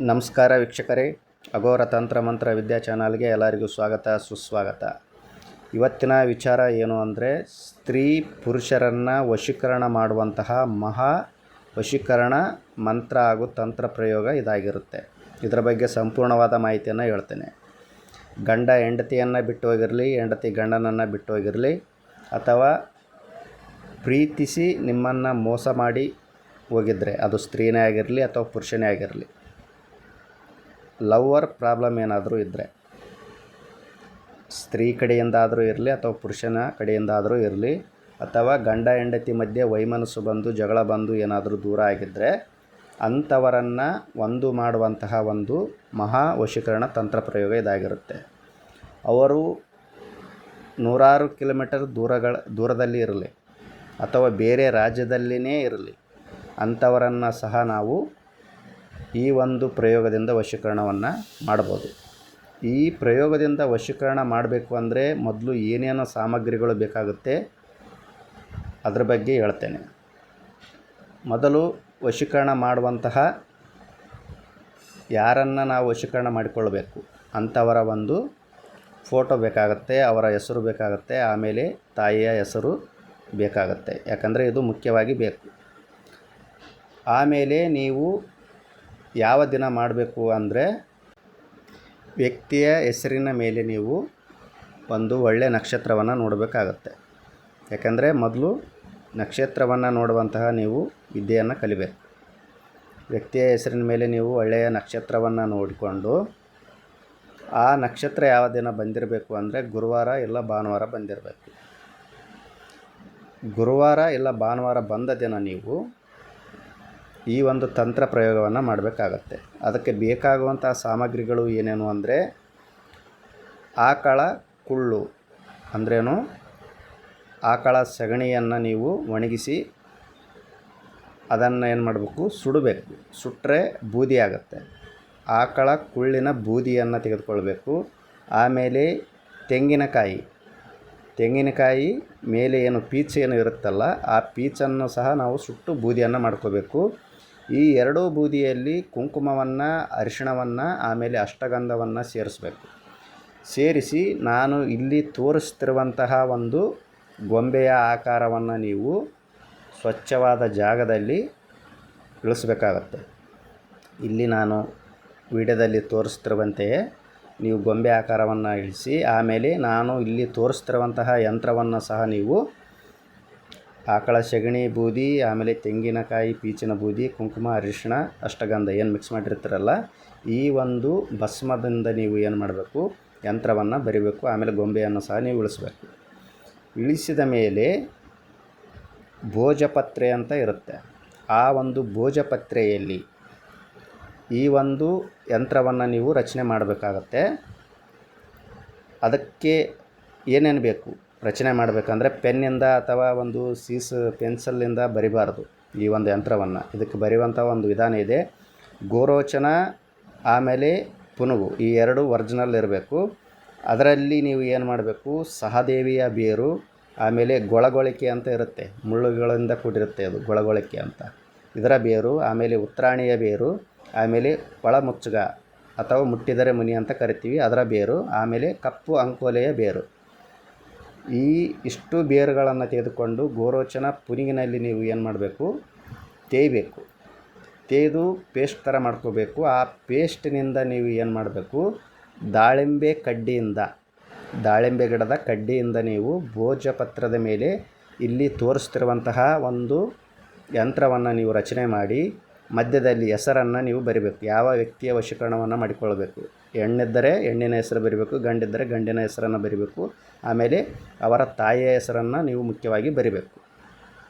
ನಮಸ್ಕಾರ ವೀಕ್ಷಕರೇ, ಅಘೋರ ತಂತ್ರ ಮಂತ್ರ ವಿದ್ಯಾ ಚಾನಲ್ಗೆ ಎಲ್ಲರಿಗೂ ಸ್ವಾಗತ ಸುಸ್ವಾಗತ. ಇವತ್ತಿನ ವಿಚಾರ ಏನು ಅಂದರೆ, ಸ್ತ್ರೀ ಪುರುಷರನ್ನು ವಶೀಕರಣ ಮಾಡುವಂತಹ ಮಹಾ ವಶೀಕರಣ ಮಂತ್ರ ಹಾಗೂ ತಂತ್ರ ಪ್ರಯೋಗ ಇದಾಗಿರುತ್ತೆ. ಇದರ ಬಗ್ಗೆ ಸಂಪೂರ್ಣವಾದ ಮಾಹಿತಿಯನ್ನು ಹೇಳ್ತೇನೆ. ಗಂಡ ಹೆಂಡತಿಯನ್ನು ಬಿಟ್ಟು ಹೋಗಿರಲಿ, ಹೆಂಡತಿ ಗಂಡನನ್ನು ಬಿಟ್ಟು ಹೋಗಿರಲಿ, ಅಥವಾ ಪ್ರೀತಿಸಿ ನಿಮ್ಮನ್ನು ಮೋಸ ಮಾಡಿ ಹೋಗಿದ್ರೆ, ಅದು ಸ್ತ್ರೀನೇ ಆಗಿರಲಿ ಅಥವಾ ಪುರುಷನೇ ಆಗಿರಲಿ, ಲವ್ವರ್ ಪ್ರಾಬ್ಲಮ್ ಏನಾದರೂ ಇದ್ದರೆ, ಸ್ತ್ರೀ ಕಡೆಯಿಂದಾದರೂ ಇರಲಿ ಅಥವಾ ಪುರುಷನ ಕಡೆಯಿಂದಾದರೂ ಇರಲಿ, ಅಥವಾ ಗಂಡ ಹೆಂಡತಿ ಮಧ್ಯೆ ವೈಮನಸ್ಸು ಬಂದು ಜಗಳ ಬಂದು ಏನಾದರೂ ದೂರ ಆಗಿದ್ದರೆ, ಅಂಥವರನ್ನು ಒಂದು ಮಾಡುವಂತಹ ಒಂದು ಮಹಾ ವಶೀಕರಣ ತಂತ್ರ ಪ್ರಯೋಗ ಇದಾಗಿರುತ್ತೆ. ಅವರು ನೂರಾರು ಕಿಲೋಮೀಟರ್ ದೂರದಲ್ಲಿ ಇರಲಿ ಅಥವಾ ಬೇರೆ ರಾಜ್ಯದಲ್ಲಿಯೇ ಇರಲಿ, ಅಂಥವರನ್ನು ಸಹ ನಾವು ಈ ಒಂದು ಪ್ರಯೋಗದಿಂದ ವಶೀಕರಣವನ್ನು ಮಾಡ್ಬೋದು. ಈ ಪ್ರಯೋಗದಿಂದ ವಶೀಕರಣ ಮಾಡಬೇಕು ಅಂದರೆ ಮೊದಲು ಏನೇನು ಸಾಮಗ್ರಿಗಳು ಬೇಕಾಗುತ್ತೆ ಅದರ ಬಗ್ಗೆ ಹೇಳ್ತೇನೆ. ಮೊದಲು ವಶೀಕರಣ ಮಾಡುವಂತಹ ಯಾರನ್ನು ನಾವು ವಶೀಕರಣ ಮಾಡಿಕೊಳ್ಳಬೇಕು ಅಂಥವರ ಒಂದು ಫೋಟೋ ಬೇಕಾಗುತ್ತೆ, ಅವರ ಹೆಸರು ಬೇಕಾಗುತ್ತೆ, ಆಮೇಲೆ ತಾಯಿಯ ಹೆಸರು ಬೇಕಾಗುತ್ತೆ, ಯಾಕಂದರೆ ಇದು ಮುಖ್ಯವಾಗಿ ಬೇಕು. ಆಮೇಲೆ ನೀವು ಯಾವ ದಿನ ಮಾಡಬೇಕು ಅಂದರೆ, ವ್ಯಕ್ತಿಯ ಹೆಸರಿನ ಮೇಲೆ ನೀವು ಒಂದು ಒಳ್ಳೆಯ ನಕ್ಷತ್ರವನ್ನು ನೋಡಬೇಕಾಗತ್ತೆ. ಯಾಕಂದರೆ ಮೊದಲು ನಕ್ಷತ್ರವನ್ನು ನೋಡುವಂತಹ ನೀವು ವಿದ್ಯೆಯನ್ನು ಕಲಿಬೇಕು. ವ್ಯಕ್ತಿಯ ಹೆಸರಿನ ಮೇಲೆ ನೀವು ಒಳ್ಳೆಯ ನಕ್ಷತ್ರವನ್ನು ನೋಡಿಕೊಂಡು, ಆ ನಕ್ಷತ್ರ ಯಾವ ದಿನ ಬಂದಿರಬೇಕು ಅಂದರೆ ಗುರುವಾರ ಇಲ್ಲ ಭಾನುವಾರ ಬಂದಿರಬೇಕು. ಗುರುವಾರ ಇಲ್ಲ ಭಾನುವಾರ ಬಂದ ದಿನ ನೀವು ಈ ಒಂದು ತಂತ್ರ ಪ್ರಯೋಗವನ್ನು ಮಾಡಬೇಕಾಗತ್ತೆ. ಅದಕ್ಕೆ ಬೇಕಾಗುವಂಥ ಸಾಮಗ್ರಿಗಳು ಏನೇನು ಅಂದರೆ, ಆಕಳ ಕುಳ್ಳು ಅಂದ್ರೇನು, ಆಕಳ ಸಗಣಿಯನ್ನು ನೀವು ಒಣಗಿಸಿ ಅದನ್ನು ಏನು ಮಾಡಬೇಕು, ಸುಡಬೇಕು. ಸುಟ್ಟರೆ ಬೂದಿ ಆಗುತ್ತೆ. ಆಕಳ ಕುಳ್ಳಿನ ಬೂದಿಯನ್ನು ತೆಗೆದುಕೊಳ್ಬೇಕು. ಆಮೇಲೆ ತೆಂಗಿನಕಾಯಿ ಮೇಲೆ ಏನು ಪೀಚ್ ಏನು ಇರುತ್ತಲ್ಲ, ಆ ಪೀಚನ್ನು ಸಹ ನಾವು ಸುಟ್ಟು ಬೂದಿಯನ್ನು ಮಾಡ್ಕೋಬೇಕು. ಈ ಎರಡೂ ಬೂದಿಯಲ್ಲಿ ಕುಂಕುಮವನ್ನು, ಅರಿಶಿಣವನ್ನು, ಆಮೇಲೆ ಅಷ್ಟಗಂಧವನ್ನು ಸೇರಿಸಬೇಕು. ಸೇರಿಸಿ ನಾನು ಇಲ್ಲಿ ತೋರಿಸ್ತಿರುವಂತಹ ಒಂದು ಗೊಂಬೆಯ ಆಕಾರವನ್ನು ನೀವು ಸ್ವಚ್ಛವಾದ ಜಾಗದಲ್ಲಿ ಇಳಿಸ್ಬೇಕಾಗತ್ತೆ. ಇಲ್ಲಿ ನಾನು ವಿಡಿಯೋದಲ್ಲಿ ತೋರಿಸ್ತಿರುವಂತೆಯೇ ನೀವು ಗೊಂಬೆ ಆಕಾರವನ್ನು ಇಳಿಸಿ, ಆಮೇಲೆ ನಾನು ಇಲ್ಲಿ ತೋರಿಸ್ತಿರುವಂತಹ ಯಂತ್ರವನ್ನು ಸಹ ನೀವು ಆಕಳ ಸೆಗಣಿ ಬೂದಿ, ಆಮೇಲೆ ತೆಂಗಿನಕಾಯಿ ಪೀಚಿನ ಬೂದಿ, ಕುಂಕುಮ, ಅರಿಶಿಣ, ಅಷ್ಟಗಂಧ ಏನು ಮಿಕ್ಸ್ ಮಾಡಿರ್ತೀರಲ್ಲ, ಈ ಒಂದು ಭಸ್ಮದಿಂದ ನೀವು ಏನು ಮಾಡಬೇಕು, ಯಂತ್ರವನ್ನು ಬರಿಬೇಕು. ಆಮೇಲೆ ಗೊಂಬೆಯನ್ನು ಸಹ ನೀವು ಇಳಿಸ್ಬೇಕು. ಇಳಿಸಿದ ಮೇಲೆ ಭೋಜಪತ್ರೆ ಅಂತ ಇರುತ್ತೆ. ಆ ಒಂದು ಭೋಜಪತ್ರೆಯಲ್ಲಿ ಈ ಒಂದು ಯಂತ್ರವನ್ನು ನೀವು ರಚನೆ ಮಾಡಬೇಕಾಗತ್ತೆ. ಅದಕ್ಕೆ ಏನೇನು ಬೇಕು ರಚನೆ ಮಾಡಬೇಕಂದ್ರೆ, ಪೆನ್ನಿಂದ ಅಥವಾ ಒಂದು ಪೆನ್ಸಿಲಿಂದ ಬರಿಬಾರ್ದು ಈ ಒಂದು ಯಂತ್ರವನ್ನು. ಇದಕ್ಕೆ ಬರೆಯುವಂಥ ಒಂದು ವಿಧಾನ ಇದೆ. ಗೋರೋಚನ ಆಮೇಲೆ ಪುನುಗು ಈ ಎರಡು ಒರಿಜಿನಲ್ ಇರಬೇಕು. ಅದರಲ್ಲಿ ನೀವು ಏನು ಮಾಡಬೇಕು, ಸಹದೇವಿಯ ಬೇರು, ಆಮೇಲೆ ಗೊಳಗೊಳಿಕೆ ಅಂತ ಇರುತ್ತೆ, ಮುಳ್ಳುಗಳಿಂದ ಕೂಡಿರುತ್ತೆ, ಅದು ಗೊಳಗೊಳಿಕೆ ಅಂತ, ಇದರ ಬೇರು, ಆಮೇಲೆ ಉತ್ತರಾಣಿಯ ಬೇರು, ಆಮೇಲೆ ಒಳಮುಚ್ಚುಗ ಅಥವಾ ಮುಟ್ಟಿದರೆ ಮುನಿ ಅಂತ ಕರಿತೀವಿ, ಅದರ ಬೇರು, ಆಮೇಲೆ ಕಪ್ಪು ಅಂಕೋಲೆಯ ಬೇರು. ಈ ಇಷ್ಟು ಬೇರುಗಳನ್ನು ತೆಗೆದುಕೊಂಡು ಗೋರೋಚನ ಪುನಿಗಿನಲ್ಲಿ ನೀವು ಏನು ಮಾಡಬೇಕು, ತೇಯಬೇಕು. ತೇದು ಪೇಸ್ಟ್ ಥರ ಮಾಡ್ಕೋಬೇಕು. ಆ ಪೇಸ್ಟಿನಿಂದ ನೀವು ಏನು ಮಾಡಬೇಕು, ದಾಳಿಂಬೆ ಗಿಡದ ಕಡ್ಡಿಯಿಂದ ನೀವು ಭೋಜಪತ್ರದ ಮೇಲೆ ಇಲ್ಲಿ ತೋರಿಸ್ತಿರುವಂತಹ ಒಂದು ಯಂತ್ರವನ್ನು ನೀವು ರಚನೆ ಮಾಡಿ, ಮಧ್ಯದಲ್ಲಿ ಹೆಸರನ್ನು ನೀವು ಬರಿಬೇಕು. ಯಾವ ವ್ಯಕ್ತಿಯ ವಶೀಕರಣವನ್ನು ಮಾಡಿಕೊಳ್ಳಬೇಕು, ಹೆಣ್ಣಿದ್ದರೆ ಹೆಣ್ಣಿನ ಹೆಸರು ಬರಿಬೇಕು, ಗಂಡಿದ್ದರೆ ಗಂಡಿನ ಹೆಸರನ್ನು ಬರಿಬೇಕು. ಆಮೇಲೆ ಅವರ ತಾಯಿಯ ಹೆಸರನ್ನು ನೀವು ಮುಖ್ಯವಾಗಿ ಬರಿಬೇಕು.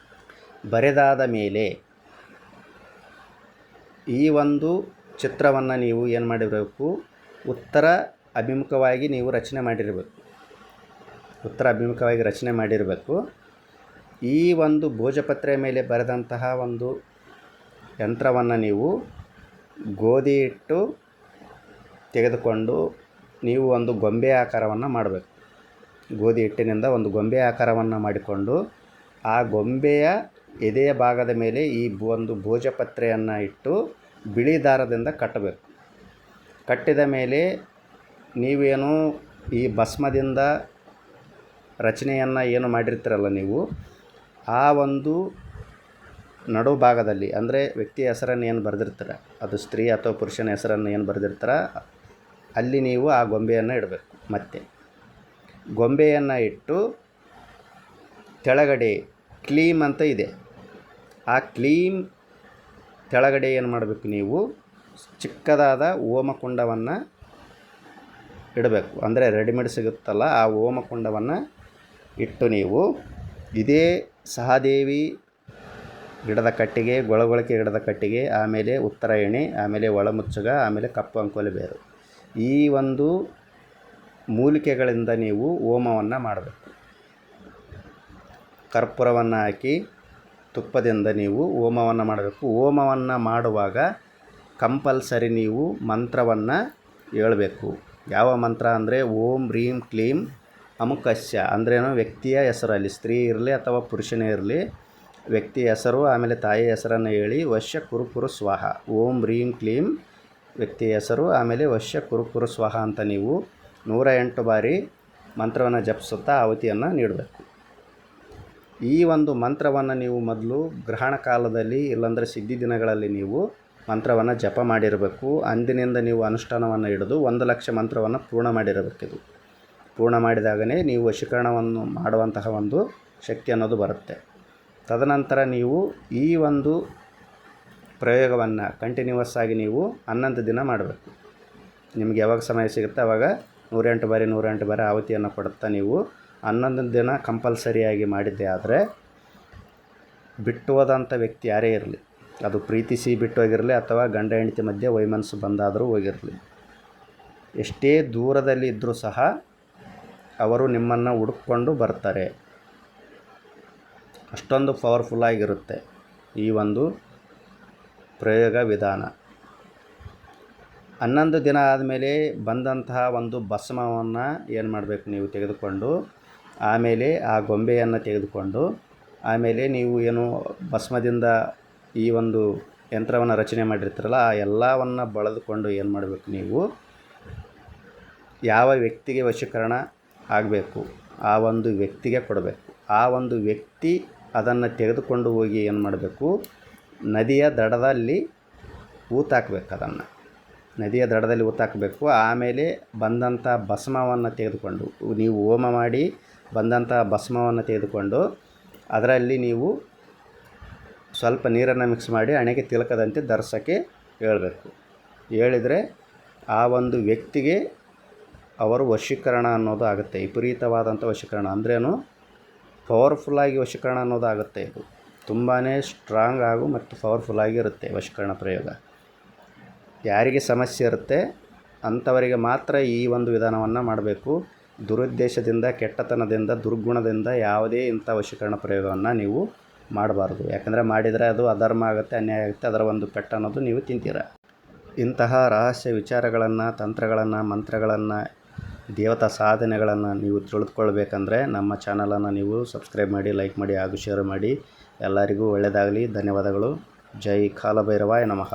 ಬರೆದಾದ ಮೇಲೆ ಈ ಒಂದು ಚಿತ್ರವನ್ನು ನೀವು ಏನು ಮಾಡಿರಬೇಕು, ಉತ್ತರ ಅಭಿಮುಖವಾಗಿ ನೀವು ರಚನೆ ಮಾಡಿರಬೇಕು. ಈ ಒಂದು ಭೋಜಪತ್ರೆ ಮೇಲೆ ಬರೆದಂತಹ ಒಂದು ಯಂತ್ರವನ್ನು ನೀವು ಗೋಧಿ ಹಿಟ್ಟು ತೆಗೆದುಕೊಂಡು ನೀವು ಒಂದು ಗೊಂಬೆ ಆಕಾರವನ್ನು ಮಾಡಬೇಕು. ಗೋಧಿ ಹಿಟ್ಟಿನಿಂದ ಒಂದು ಗೊಂಬೆ ಆಕಾರವನ್ನು ಮಾಡಿಕೊಂಡು, ಆ ಗೊಂಬೆಯ ಎದೆಯ ಭಾಗದ ಮೇಲೆ ಈ ಒಂದು ಭೋಜಪತ್ರೆಯನ್ನು ಇಟ್ಟು ಬಿಳಿ ದಾರದಿಂದ ಕಟ್ಟಬೇಕು. ಕಟ್ಟಿದ ಮೇಲೆ ನೀವೇನು ಈ ಭಸ್ಮದಿಂದ ರಚನೆಯನ್ನು ಏನು ಮಾಡಿರ್ತೀರಲ್ಲ ನೀವು, ಆ ಒಂದು ನಡು ಭಾಗದಲ್ಲಿ ಅಂದರೆ ವ್ಯಕ್ತಿಯ ಹೆಸರನ್ನು ಏನು ಬರೆದಿರ್ತೀರ, ಅದು ಸ್ತ್ರೀ ಅಥವಾ ಪುರುಷನ ಹೆಸರನ್ನು ಏನು ಬರೆದಿರ್ತೀರ ಅಲ್ಲಿ ನೀವು ಆ ಗೊಂಬೆಯನ್ನು ಇಡಬೇಕು. ಮತ್ತೆ ಗೊಂಬೆಯನ್ನು ಇಟ್ಟು ಕೆಳಗಡೆ ಕ್ಲೀಮ್ ಅಂತ ಇದೆ, ಆ ಕ್ಲೀಮ್ ಕೆಳಗಡೆ ಏನು ಮಾಡಬೇಕು, ನೀವು ಚಿಕ್ಕದಾದ ಹೋಮಕುಂಡವನ್ನು ಇಡಬೇಕು. ಅಂದರೆ ರೆಡಿಮೇಡ್ ಸಿಗುತ್ತಲ್ಲ, ಆ ಹೋಮಕುಂಡವನ್ನು ಇಟ್ಟು ನೀವು ಇದೇ ಸಹದೇವಿ ಗಿಡದ ಕಟ್ಟಿಗೆ, ಗೊಳಗೊಳಕೆ ಗಿಡದ ಕಟ್ಟಿಗೆ, ಆಮೇಲೆ ಉತ್ತರಾಯಣಿ, ಆಮೇಲೆ ಒಳಮುಚ್ಚಗ, ಆಮೇಲೆ ಕಪ್ಪು ಅಂಕೋಲೆ ಬೇರು, ಈ ಒಂದು ಮೂಲಿಕೆಗಳಿಂದ ನೀವು ಹೋಮವನ್ನು ಮಾಡಬೇಕು. ಕರ್ಪೂರವನ್ನು ಹಾಕಿ ತುಪ್ಪದಿಂದ ನೀವು ಹೋಮವನ್ನು ಮಾಡಬೇಕು. ಹೋಮವನ್ನು ಮಾಡುವಾಗ ಕಂಪಲ್ಸರಿ ನೀವು ಮಂತ್ರವನ್ನು ಹೇಳಬೇಕು. ಯಾವ ಮಂತ್ರ ಅಂದರೆ ಓಂ ಹ್ರೀಂ ಕ್ಲೀಂ ಅಮುಕಸ್ಯ ಅಂದ್ರೇನು, ವ್ಯಕ್ತಿಯ ಹೆಸರು, ಅಲ್ಲಿ ಸ್ತ್ರೀ ಇರಲಿ ಅಥವಾ ಪುರುಷನೇ ಇರಲಿ, ವ್ಯಕ್ತಿಯ ಹೆಸರು ಆಮೇಲೆ ತಾಯಿಯ ಹೆಸರನ್ನು ಹೇಳಿ ವಶ್ಯ ಕುರುಕುರು ಸ್ವಾಹ, ಓಂ ಹ್ರೀಂ ಕ್ಲೀಂ ವ್ಯಕ್ತಿಯ ಹೆಸರು ಆಮೇಲೆ ವಶ್ಯ ಕುರುಕುರು ಸ್ವಾಹ ಅಂತ ನೀವು 108 ಬಾರಿ ಮಂತ್ರವನ್ನು ಜಪಿಸುತ್ತಾ ಆಹುತಿಯನ್ನು ನೀಡಬೇಕು. ಈ ಒಂದು ಮಂತ್ರವನ್ನು ನೀವು ಮೊದಲು ಗ್ರಹಣ ಕಾಲದಲ್ಲಿ ಇಲ್ಲಾಂದರೆ ಸಿದ್ಧಿ ದಿನಗಳಲ್ಲಿ ನೀವು ಮಂತ್ರವನ್ನು ಜಪ ಮಾಡಿರಬೇಕು. ಅಂದಿನಿಂದ ನೀವು ಅನುಷ್ಠಾನವನ್ನು ಹಿಡಿದು 1,00,000 ಮಂತ್ರವನ್ನು ಪೂರ್ಣ ಮಾಡಿರಬೇಕಿದು. ಪೂರ್ಣ ಮಾಡಿದಾಗಲೇ ನೀವು ವಶೀಕರಣವನ್ನು ಮಾಡುವಂತಹ ಒಂದು ಶಕ್ತಿ ಅನ್ನೋದು ಬರುತ್ತೆ. ತದನಂತರ ನೀವು ಈ ಒಂದು ಪ್ರಯೋಗವನ್ನು ಕಂಟಿನ್ಯೂವಸ್ ಆಗಿ ನೀವು 11 ದಿನ ಮಾಡಬೇಕು. ನಿಮಗೆ ಯಾವಾಗ ಸಮಯ ಸಿಗುತ್ತೆ ಆವಾಗ 108 ಬಾರಿ ಆಹುತಿಯನ್ನು ಕೊಡುತ್ತಾ ನೀವು 11 ದಿನ ಕಂಪಲ್ಸರಿಯಾಗಿ ಮಾಡಿದ್ದೆ ಆದರೆ ಬಿಟ್ಟು ಹೋದಂಥ ವ್ಯಕ್ತಿ ಯಾರೇ ಇರಲಿ, ಅದು ಪ್ರೀತಿಸಿ ಬಿಟ್ಟು ಹೋಗಿರಲಿ ಅಥವಾ ಗಂಡ ಹೆಂಡತಿ ಮಧ್ಯೆ ವೈಮನಸ್ಸು ಬಂದಾದರೂ ಹೋಗಿರಲಿ, ಎಷ್ಟೇ ದೂರದಲ್ಲಿ ಇದ್ದರೂ ಸಹ ಅವರು ನಿಮ್ಮನ್ನು ಹುಡುಕೊಂಡು ಬರ್ತಾರೆ. ಅಷ್ಟೊಂದು ಪವರ್ಫುಲ್ಲಾಗಿರುತ್ತೆ ಈ ಒಂದು ಪ್ರಯೋಗ ವಿಧಾನ. 11 ದಿನ ಆದಮೇಲೆ ಬಂದಂತಹ ಒಂದು ಭಸ್ಮವನ್ನು ಏನು ಮಾಡಬೇಕು, ನೀವು ತೆಗೆದುಕೊಂಡು ಆಮೇಲೆ ಆ ಗೊಂಬೆಯನ್ನು ತೆಗೆದುಕೊಂಡು ಆಮೇಲೆ ನೀವು ಏನು ಭಸ್ಮದಿಂದ ಈ ಒಂದು ಯಂತ್ರವನ್ನು ರಚನೆ ಮಾಡಿರ್ತೀರಲ್ಲ ಆ ಎಲ್ಲವನ್ನು ಬಳದುಕೊಂಡು ಏನು ಮಾಡಬೇಕು, ನೀವು ಯಾವ ವ್ಯಕ್ತಿಗೆ ವಶೀಕರಣ ಆಗಬೇಕು ಆ ಒಂದು ವ್ಯಕ್ತಿಗೆ ಕೊಡಬೇಕು. ಆ ಒಂದು ವ್ಯಕ್ತಿ ಅದನ್ನು ತೆಗೆದುಕೊಂಡು ಹೋಗಿ ಏನು ಮಾಡಬೇಕು, ನದಿಯ ದಡದಲ್ಲಿ ಊತಾಕಬೇಕು. ಅದನ್ನು ನದಿಯ ದಡದಲ್ಲಿ ಊತಾಕಬೇಕು. ಆಮೇಲೆ ಬಂದಂಥ ಭಸ್ಮವನ್ನು ತೆಗೆದುಕೊಂಡು, ನೀವು ಹೋಮ ಮಾಡಿ ಬಂದಂಥ ಭಸ್ಮವನ್ನು ತೆಗೆದುಕೊಂಡು ಅದರಲ್ಲಿ ನೀವು ಸ್ವಲ್ಪ ನೀರನ್ನು ಮಿಕ್ಸ್ ಮಾಡಿ ಹಣೆಗೆ ತಿಲಕದಂತೆ ಧರಿಸೋಕ್ಕೆ ಹೇಳಬೇಕು. ಹೇಳಿದರೆ ಆ ಒಂದು ವ್ಯಕ್ತಿಗೆ ಅವರು ವಶೀಕರಣ ಅನ್ನೋದು ಆಗುತ್ತೆ. ವಿಪರೀತವಾದಂಥ ವಶೀಕರಣ ಅಂದ್ರೇನು, ಪವರ್ಫುಲ್ಲಾಗಿ ವಶೀಕರಣ ಅನ್ನೋದು ಆಗುತ್ತೆ. ಇದು ತುಂಬಾ ಸ್ಟ್ರಾಂಗ್ ಹಾಗೂ ಮತ್ತು ಪವರ್ಫುಲ್ಲಾಗಿರುತ್ತೆ ವಶೀಕರಣ ಪ್ರಯೋಗ. ಯಾರಿಗೆ ಸಮಸ್ಯೆ ಇರುತ್ತೆ ಅಂಥವರಿಗೆ ಮಾತ್ರ ಈ ಒಂದು ವಿಧಾನವನ್ನು ಮಾಡಬೇಕು. ದುರುದ್ದೇಶದಿಂದ, ಕೆಟ್ಟತನದಿಂದ, ದುರ್ಗುಣದಿಂದ ಯಾವುದೇ ಇಂಥ ವಶೀಕರಣ ಪ್ರಯೋಗವನ್ನು ನೀವು ಮಾಡಬಾರ್ದು. ಯಾಕಂದರೆ ಮಾಡಿದರೆ ಅದು ಅಧರ್ಮ ಆಗುತ್ತೆ, ಅನ್ಯಾಯ ಆಗುತ್ತೆ, ಅದರ ಒಂದು ಪೆಟ್ಟು ಅನ್ನೋದು ನೀವು ತಿಂತೀರ. ಇಂತಹ ರಹಸ್ಯ ವಿಚಾರಗಳನ್ನು, ತಂತ್ರಗಳನ್ನು, ಮಂತ್ರಗಳನ್ನು, ದೇವತಾ ಸಾಧನೆಗಳನ್ನು ನೀವು ತಿಳಿದುಕೊಳ್ಬೇಕಂದ್ರೆ ನಮ್ಮ ಚಾನಲನ್ನು ನೀವು ಸಬ್ಸ್ಕ್ರೈಬ್ ಮಾಡಿ, ಲೈಕ್ ಮಾಡಿ ಹಾಗೂ ಶೇರ್ ಮಾಡಿ. ಎಲ್ಲರಿಗೂ ಒಳ್ಳೆಯದಾಗಲಿ. ಧನ್ಯವಾದಗಳು. ಜೈ ಕಾಲಭೈರವಾಯ ನಮಃ.